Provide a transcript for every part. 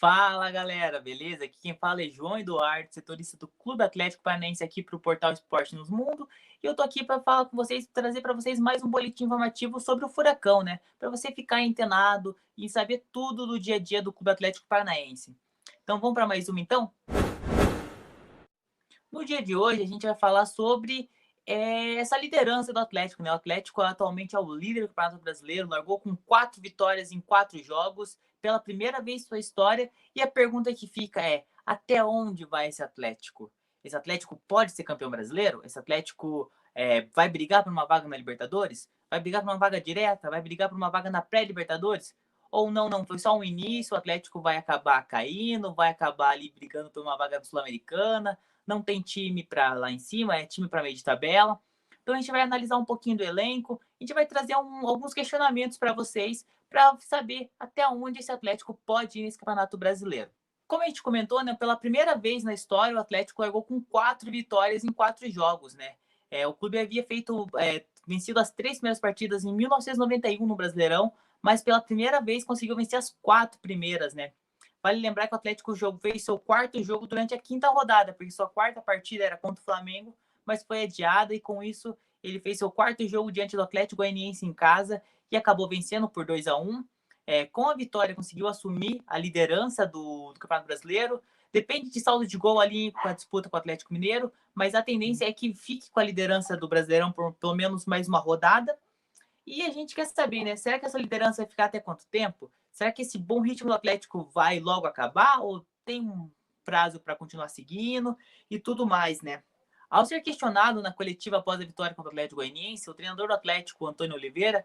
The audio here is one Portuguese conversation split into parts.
Fala galera, beleza? Aqui quem fala é João Eduardo, setorista do Clube Atlético Paranaense aqui para o Portal Esporte nos Mundo. E eu tô aqui para falar com vocês, trazer para vocês mais um boletim informativo sobre o Furacão, né? Para você ficar antenado e saber tudo do dia a dia do Clube Atlético Paranaense. Então vamos para mais uma então? No dia de hoje a gente vai falar sobre essa liderança do Atlético, né? O Atlético atualmente é o líder do Campeonato Brasileiro, largou com 4 vitórias em 4 jogos, pela primeira vez em sua história. E a pergunta que fica é: até onde vai esse Atlético? Esse Atlético pode ser campeão brasileiro? Esse Atlético vai brigar por uma vaga na Libertadores? Vai brigar por uma vaga direta? Vai brigar por uma vaga na pré-Libertadores? Ou não, foi só um início, o Atlético vai acabar caindo, vai acabar ali brigando por uma vaga sul-americana, não tem time para lá em cima, é time para meio de tabela. Então a gente vai analisar um pouquinho do elenco, a gente vai trazer alguns questionamentos para vocês, para saber até onde esse Atlético pode ir nesse Campeonato Brasileiro. Como a gente comentou, né, pela primeira vez na história, o Atlético largou com 4 vitórias em 4 jogos, né? O clube havia vencido as 3 primeiras partidas em 1991 no Brasileirão, mas pela primeira vez conseguiu vencer as 4 primeiras, né? Vale lembrar que o Atlético fez seu quarto jogo durante a quinta rodada, porque sua quarta partida era contra o Flamengo, mas foi adiada e com isso ele fez seu quarto jogo diante do Atlético Goianiense em casa e acabou vencendo por 2-1. Com a vitória conseguiu assumir a liderança do Campeonato Brasileiro. Depende de saldo de gol ali com a disputa com o Atlético Mineiro, mas a tendência é que fique com a liderança do Brasileirão por pelo menos mais uma rodada. E a gente quer saber, né? Será que essa liderança vai ficar até quanto tempo? Será que esse bom ritmo do Atlético vai logo acabar ou tem um prazo para continuar seguindo e tudo mais, né? Ao ser questionado na coletiva após a vitória contra o Atlético Goianiense, o treinador do Atlético, Antônio Oliveira,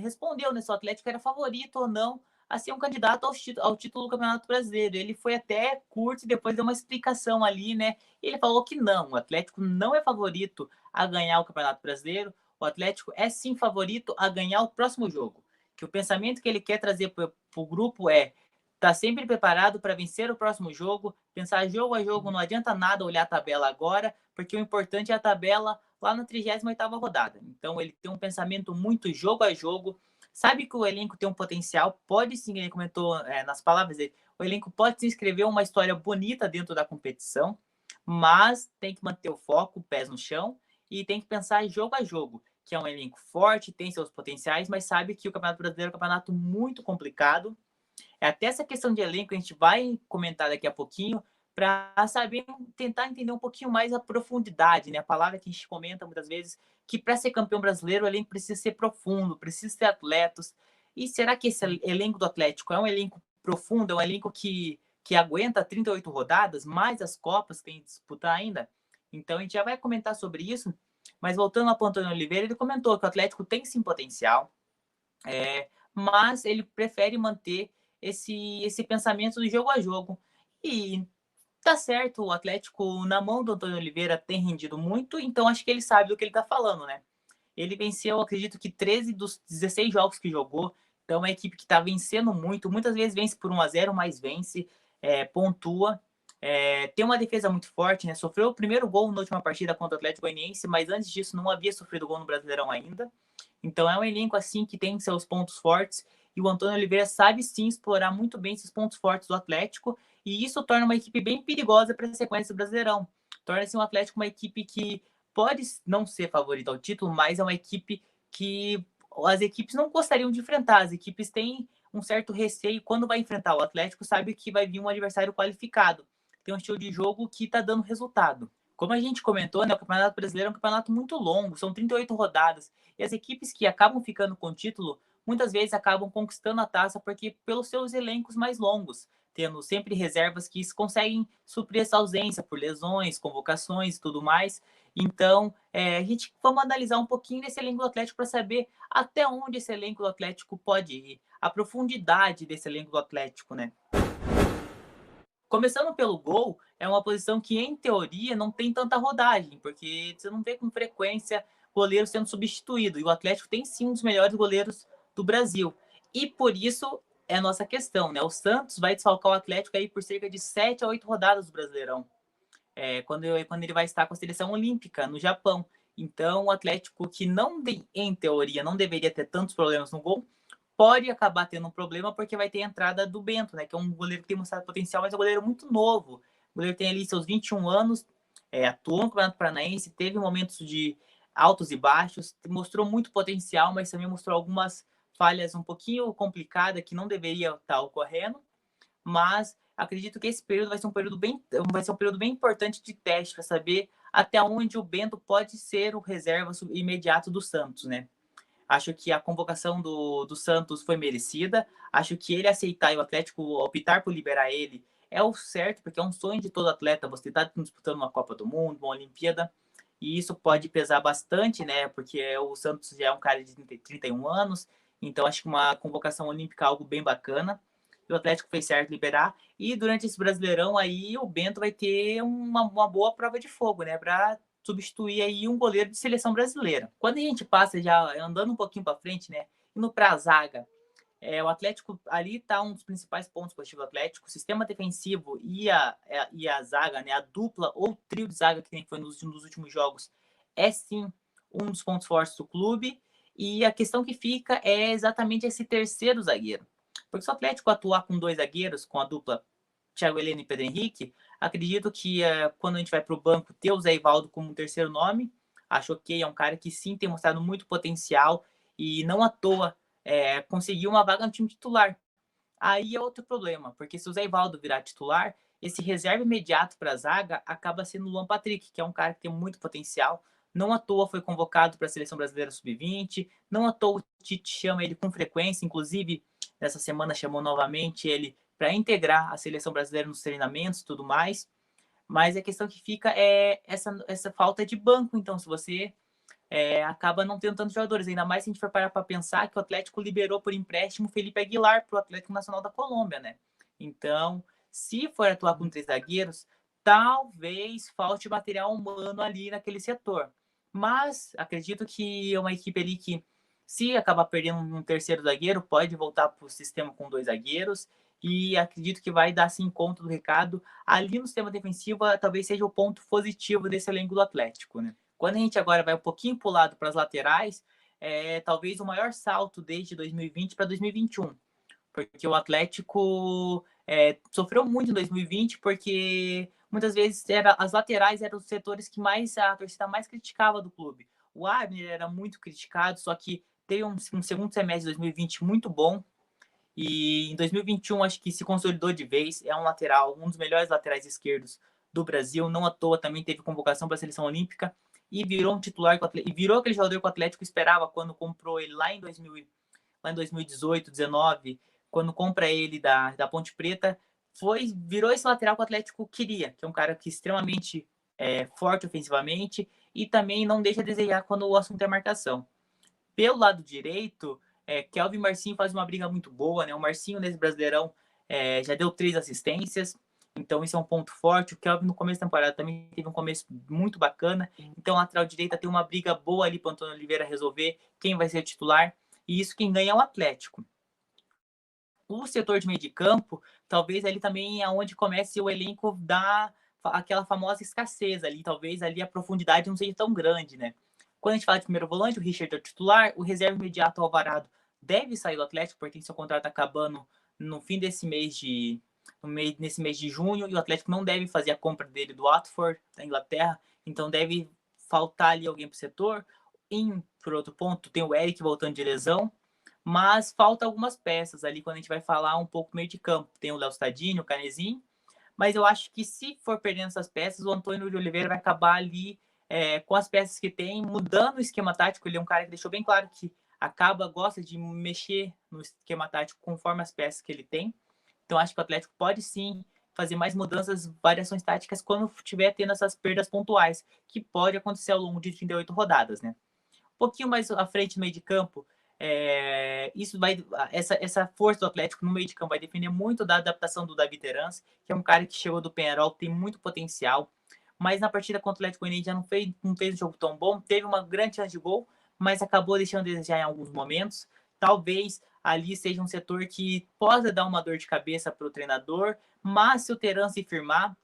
respondeu né, se o Atlético era favorito ou não a ser um candidato ao título do Campeonato Brasileiro. Ele foi até curto e depois deu uma explicação ali, né? Ele falou que não, o Atlético não é favorito a ganhar o Campeonato Brasileiro, o Atlético é sim favorito a ganhar o próximo jogo. Que o pensamento que ele quer trazer para o grupo é estar tá sempre preparado para vencer o próximo jogo, pensar jogo a jogo, não adianta nada olhar a tabela agora, porque o importante é a tabela lá na 38ª rodada. Então ele tem um pensamento muito jogo a jogo, sabe que o elenco tem um potencial, pode sim, ele comentou nas palavras dele, o elenco pode se inscrever uma história bonita dentro da competição, mas tem que manter o foco, pés no chão, e tem que pensar jogo a jogo, que é um elenco forte, tem seus potenciais, mas sabe que o Campeonato Brasileiro é um campeonato muito complicado. Até essa questão de elenco a gente vai comentar daqui a pouquinho para saber, tentar entender um pouquinho mais a profundidade, né? A palavra que a gente comenta muitas vezes, que para ser campeão brasileiro o elenco precisa ser profundo, precisa ter atletas. E será que esse elenco do Atlético é um elenco profundo, é um elenco que aguenta 38 rodadas, mais as Copas que tem que disputar ainda? Então a gente já vai comentar sobre isso, mas voltando ao Antônio Oliveira, ele comentou que o Atlético tem sim potencial, mas ele prefere manter esse pensamento do jogo a jogo. E tá certo, o Atlético, na mão do Antônio Oliveira, tem rendido muito, então acho que ele sabe do que ele tá falando, né? Ele venceu, acredito que 13 dos 16 jogos que jogou, então é uma equipe que tá vencendo muito, muitas vezes vence por 1-0, mas vence, pontua. Tem uma defesa muito forte, né? Sofreu o primeiro gol na última partida contra o Atlético Goianiense, mas antes disso não havia sofrido gol no Brasileirão ainda. Então é um elenco assim que tem seus pontos fortes e o Antônio Oliveira sabe sim explorar muito bem esses pontos fortes do Atlético e isso torna uma equipe bem perigosa para a sequência do Brasileirão. Torna-se um Atlético uma equipe que pode não ser favorita ao título, mas é uma equipe que as equipes não gostariam de enfrentar. As equipes têm um certo receio quando vai enfrentar o Atlético, sabe que vai vir um adversário qualificado. Tem um estilo de jogo que está dando resultado. Como a gente comentou, né, o Campeonato Brasileiro é um campeonato muito longo, são 38 rodadas. E as equipes que acabam ficando com o título, muitas vezes acabam conquistando a taça porque pelos seus elencos mais longos, tendo sempre reservas que conseguem suprir essa ausência por lesões, convocações e tudo mais. Então, a gente vamos analisar um pouquinho desse elenco do Atlético para saber até onde esse elenco do Atlético pode ir, a profundidade desse elenco do Atlético, né? Começando pelo gol, é uma posição que, em teoria, não tem tanta rodagem, porque você não vê com frequência goleiro sendo substituído. E o Atlético tem sim um dos melhores goleiros do Brasil. E por isso é a nossa questão, né? O Santos vai desfalcar o Atlético aí por cerca de 7 a 8 rodadas do Brasileirão, quando ele vai estar com a seleção olímpica no Japão. Então, o Atlético, que não em teoria não deveria ter tantos problemas no gol, pode acabar tendo um problema porque vai ter a entrada do Bento, né? Que é um goleiro que tem mostrado potencial, mas é um goleiro muito novo. O goleiro tem ali seus 21 anos, atuou no Campeonato Paranaense, teve momentos de altos e baixos, mostrou muito potencial, mas também mostrou algumas falhas um pouquinho complicadas que não deveria estar ocorrendo. Mas acredito que esse período vai ser um período bem importante de teste para saber até onde o Bento pode ser o reserva imediato do Santos, né? Acho que a convocação do Santos foi merecida. Acho que ele aceitar e o Atlético optar por liberar ele é o certo, porque é um sonho de todo atleta. Você está disputando uma Copa do Mundo, uma Olimpíada, e isso pode pesar bastante, né? Porque o Santos já é um cara de 31 anos, então acho que uma convocação olímpica é algo bem bacana. E o Atlético fez certo liberar. E durante esse Brasileirão aí, o Bento vai ter uma boa prova de fogo, né? Para substituir aí um goleiro de seleção brasileira. Quando a gente passa já andando um pouquinho para frente, né, indo para a zaga, o Atlético ali está um dos principais pontos positivos do Atlético, o sistema defensivo e a zaga, né, a dupla ou trio de zaga que foi nos últimos jogos, é sim um dos pontos fortes do clube. E a questão que fica é exatamente esse terceiro zagueiro. Porque se o Atlético atuar com dois zagueiros, com a dupla Thiago Heleno e Pedro Henrique, acredito que quando a gente vai para o banco ter o Zé Ivaldo como um terceiro nome, acho que é um cara que sim tem mostrado muito potencial e não à toa conseguiu uma vaga no time titular. Aí é outro problema, porque se o Zé Ivaldo virar titular, esse reserva imediato para a zaga acaba sendo o Luan Patrick, que é um cara que tem muito potencial. Não à toa foi convocado para a Seleção Brasileira Sub-20, não à toa o Tite chama ele com frequência, inclusive nessa semana chamou novamente ele para integrar a Seleção Brasileira nos treinamentos e tudo mais. Mas a questão que fica é essa falta de banco. Então, se você acaba não tendo tantos jogadores, ainda mais se a gente for parar para pensar que o Atlético liberou por empréstimo Felipe Aguilar para o Atlético Nacional da Colômbia, né? Então, se for atuar com 3 zagueiros, talvez falte material humano ali naquele setor. Mas acredito que é uma equipe ali que, se acabar perdendo um terceiro zagueiro, pode voltar para o sistema com 2 zagueiros. E acredito que vai dar sim conta do recado. Ali no sistema defensivo, talvez seja o ponto positivo desse elenco do Atlético, né? Quando a gente agora vai um pouquinho para o lado, para as laterais, talvez o maior salto desde 2020 para 2021. Porque o Atlético sofreu muito em 2020, porque muitas vezes as laterais eram os setores que mais a torcida mais criticava do clube. O Abner era muito criticado, só que teve um segundo semestre de 2020 muito bom. E em 2021 acho que se consolidou de vez. É um lateral, um dos melhores laterais esquerdos do Brasil. Não à toa também teve convocação para a seleção olímpica e virou um titular e virou aquele jogador que o Atlético esperava quando comprou ele lá em 2018, 19, quando compra ele da Ponte Preta, virou esse lateral que o Atlético queria, que é um cara que é extremamente forte ofensivamente e também não deixa a desejar quando o assunto é marcação. Pelo lado direito, Kelvin e Marcinho faz uma briga muito boa, né? O Marcinho nesse Brasileirão já deu 3 assistências, então isso é um ponto forte. O Kelvin no começo da temporada também teve um começo muito bacana, então a lateral direita tem uma briga boa ali para o Antônio Oliveira resolver quem vai ser titular, e isso quem ganha é o Atlético. O setor de meio de campo, talvez ali também é onde comece o elenco da aquela famosa escassez ali, talvez ali a profundidade não seja tão grande, né? Quando a gente fala de primeiro volante, o Richard é o titular, o reserva imediato, o Alvarado, deve sair do Atlético, porque seu contrato acabando no fim desse nesse mês de junho, e o Atlético não deve fazer a compra dele do Watford, da Inglaterra, então deve faltar ali alguém para o setor. Por outro ponto, tem o Eric voltando de lesão, mas falta algumas peças ali quando a gente vai falar um pouco meio de campo. Tem o Léo Stadini, o Canezinho, mas eu acho que se for perdendo essas peças, o Antônio de Oliveira vai acabar ali com as peças que tem, mudando o esquema tático. Ele é um cara que deixou bem claro que gosta de mexer no esquema tático conforme as peças que ele tem. Então acho que o Atlético pode sim fazer mais mudanças, variações táticas quando estiver tendo essas perdas pontuais, que pode acontecer ao longo de 38 rodadas, né? Um pouquinho mais à frente no meio de campo, essa força do Atlético no meio de campo vai depender muito da adaptação do Davi Terans, que é um cara que chegou do Penharol, tem muito potencial, mas na partida contra o Atlético Goianiense já não fez um jogo tão bom, teve uma grande chance de gol, mas acabou deixando a desejar em alguns momentos. Talvez ali seja um setor que possa dar uma dor de cabeça para o treinador, mas se o Terans se firmar,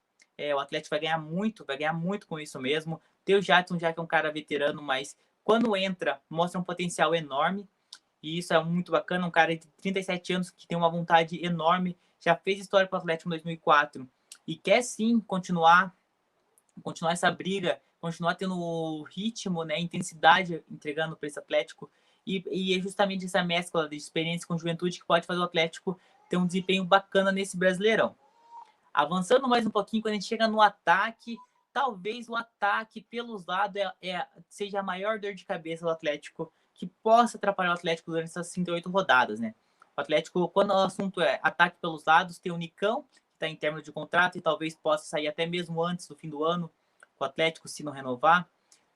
o Atlético vai ganhar muito com isso mesmo. Tem o Jadson, já que é um cara veterano, mas quando entra, mostra um potencial enorme. e isso é muito bacana, um cara de 37 anos que tem uma vontade enorme, já fez história para o Atlético em 2004 e quer sim continuar essa briga, continuar tendo ritmo, né, intensidade entregando para esse Atlético, e é justamente essa mescla de experiência com juventude que pode fazer o Atlético ter um desempenho bacana nesse Brasileirão. Avançando mais um pouquinho, quando a gente chega no ataque, talvez o ataque pelos lados seja a maior dor de cabeça do Atlético, que possa atrapalhar o Atlético durante essas 38 rodadas, né? O Atlético, quando o assunto é ataque pelos lados, tem o Nicão, que está em término de contrato e talvez possa sair até mesmo antes do fim do ano, o Atlético, se não renovar.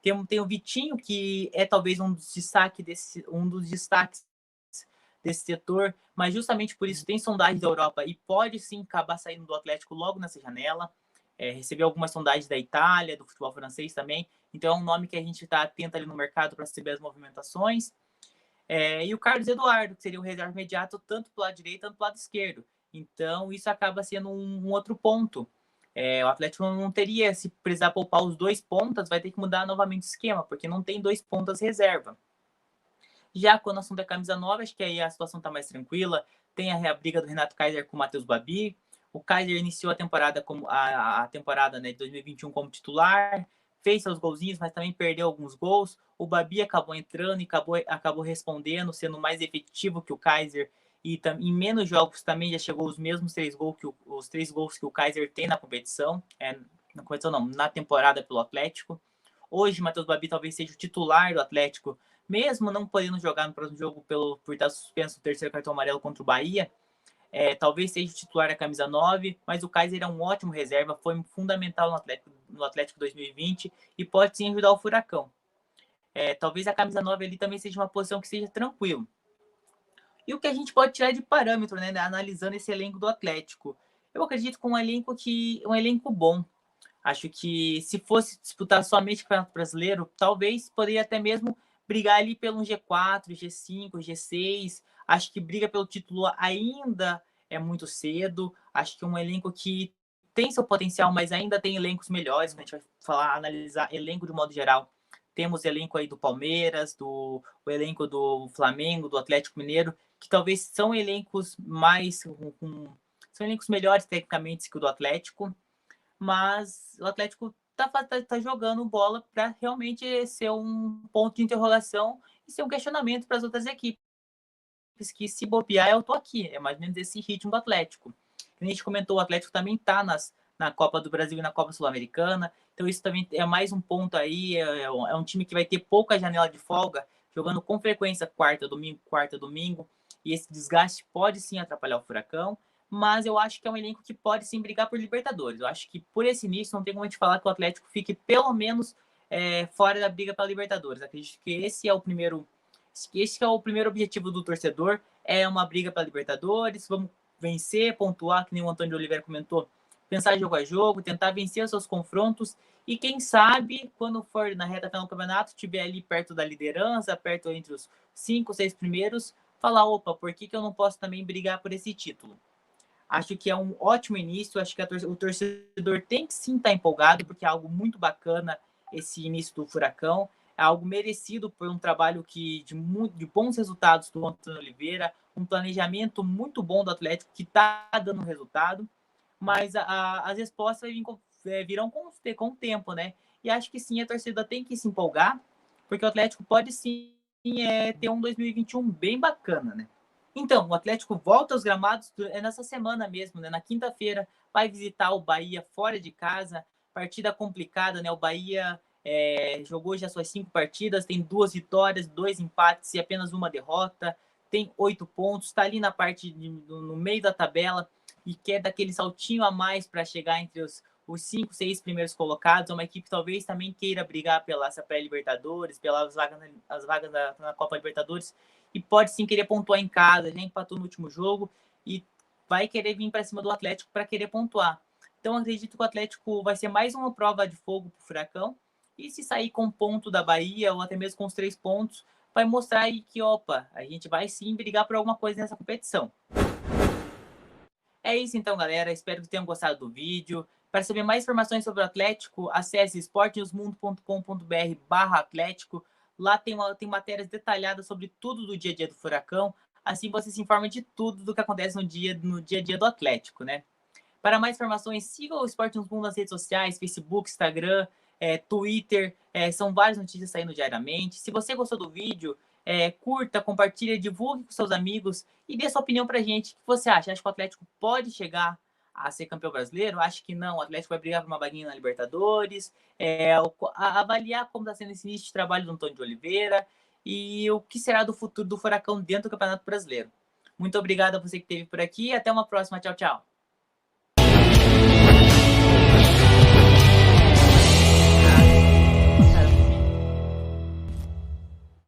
Tem o Vitinho, que é talvez um dos destaques desse setor, mas justamente por isso tem sondagens da Europa e pode sim acabar saindo do Atlético logo nessa janela. Recebeu algumas sondagens da Itália, do futebol francês também, então é um nome que a gente está atento ali no mercado para receber as movimentações. E o Carlos Eduardo, que seria o reserva imediato tanto para o lado direito quanto para o lado esquerdo. Então isso acaba sendo um outro ponto. O Atlético não teria, se precisar poupar os dois pontas, vai ter que mudar novamente o esquema, porque não tem dois pontas reserva. Já quando o assunto é camisa 9, acho que aí a situação está mais tranquila. Tem a briga do Renato Kaiser com o Matheus Babi. O Kaiser iniciou a temporada a temporada, né, de 2021 como titular, fez seus golzinhos, mas também perdeu alguns gols. O Babi acabou entrando e acabou respondendo, sendo mais efetivo que o Kaiser. E em menos jogos também já chegou os mesmos 3 gols que o Kaiser tem na competição. Na competição não, na temporada pelo Atlético. Hoje, o Matheus Babi talvez seja o titular do Atlético, mesmo não podendo jogar no próximo jogo por estar suspenso o terceiro cartão amarelo contra o Bahia. Talvez seja o titular da camisa 9, mas o Kaiser é um ótimo reserva, foi fundamental no Atlético 2020 e pode sim ajudar o Furacão. Talvez a camisa 9 ali também seja uma posição que seja tranquilo. E o que a gente pode tirar de parâmetro, né, analisando esse elenco do Atlético? Eu acredito que um elenco bom. Acho que se fosse disputar somente o Campeonato Brasileiro, talvez poderia até mesmo brigar ali pelo G4, G5, G6. Acho que briga pelo título ainda é muito cedo. Acho que é um elenco que tem seu potencial, mas ainda tem elencos melhores. Quando a gente vai analisar elenco de modo geral, temos elenco aí do Palmeiras, o elenco do Flamengo, do Atlético Mineiro, que talvez são elencos são elencos melhores tecnicamente que o do Atlético, mas o Atlético tá jogando bola para realmente ser um ponto de interrogação e ser um questionamento para as outras equipes, que se bobear eu tô aqui, é mais ou menos esse ritmo do Atlético. A gente comentou, o Atlético também tá na Copa do Brasil e na Copa Sul-Americana, então isso também é mais um ponto aí, é um time que vai ter pouca janela de folga, jogando com frequência quarta, domingo, e esse desgaste pode sim atrapalhar o Furacão, mas eu acho que é um elenco que pode sim brigar por Libertadores. Eu acho que por esse início não tem como a gente falar que o Atlético fique pelo menos fora da briga pela Libertadores. Acredito que esse é o primeiro objetivo do torcedor, é uma briga para Libertadores, vamos vencer, pontuar, que nem o Antônio de Oliveira comentou, pensar jogo a jogo, tentar vencer os seus confrontos e quem sabe, quando for na reta final do campeonato, estiver ali perto da liderança, perto entre os 5, 6 primeiros, falar, opa, por que eu não posso também brigar por esse título? Acho que é um ótimo início, acho que o torcedor tem que sim estar empolgado, porque é algo muito bacana esse início do Furacão, é algo merecido por um trabalho de bons resultados do Antônio Oliveira, um planejamento muito bom do Atlético que está dando resultado, mas as respostas virão com o tempo, né? E acho que sim, a torcida tem que se empolgar, porque o Atlético pode sim ter um 2021 bem bacana, né? Então, o Atlético volta aos gramados nessa semana mesmo, né? Na quinta-feira vai visitar o Bahia fora de casa, partida complicada, né? O Bahia jogou já suas 5 partidas, tem 2 vitórias, 2 empates e apenas uma derrota, tem 8 pontos, está ali na parte no meio da tabela e quer daquele saltinho a mais para chegar entre os 5, 6 primeiros colocados. É uma equipe que talvez também queira brigar pela pré-Libertadores, pelas vagas na Copa Libertadores, e pode sim querer pontuar em casa, já empatou no último jogo e vai querer vir para cima do Atlético para querer pontuar. Então acredito que o Atlético vai ser mais uma prova de fogo para o Furacão, e se sair com ponto da Bahia ou até mesmo com os 3 pontos, vai mostrar aí que, opa, a gente vai sim brigar por alguma coisa nessa competição. É isso então, galera. Espero que tenham gostado do vídeo. Para saber mais informações sobre o Atlético, acesse esportenewsmundo.com.br/Atlético. Lá tem matérias detalhadas sobre tudo do dia a dia do Furacão, assim você se informa de tudo do que acontece no dia a dia do Atlético, né? Para mais informações, siga o Esporte no Mundo nas redes sociais, Facebook, Instagram, Twitter, são várias notícias saindo diariamente. Se você gostou do vídeo, curta, compartilha, divulgue com seus amigos e dê sua opinião para a gente. O que você acha? Acha que o Atlético pode chegar a ser campeão brasileiro? Acho que não. O Atlético vai brigar por uma vaguinha na Libertadores. Avaliar como está sendo esse início de trabalho do Antônio de Oliveira e o que será do futuro do Furacão dentro do Campeonato Brasileiro. Muito obrigado a você que esteve por aqui e até uma próxima. Tchau, tchau.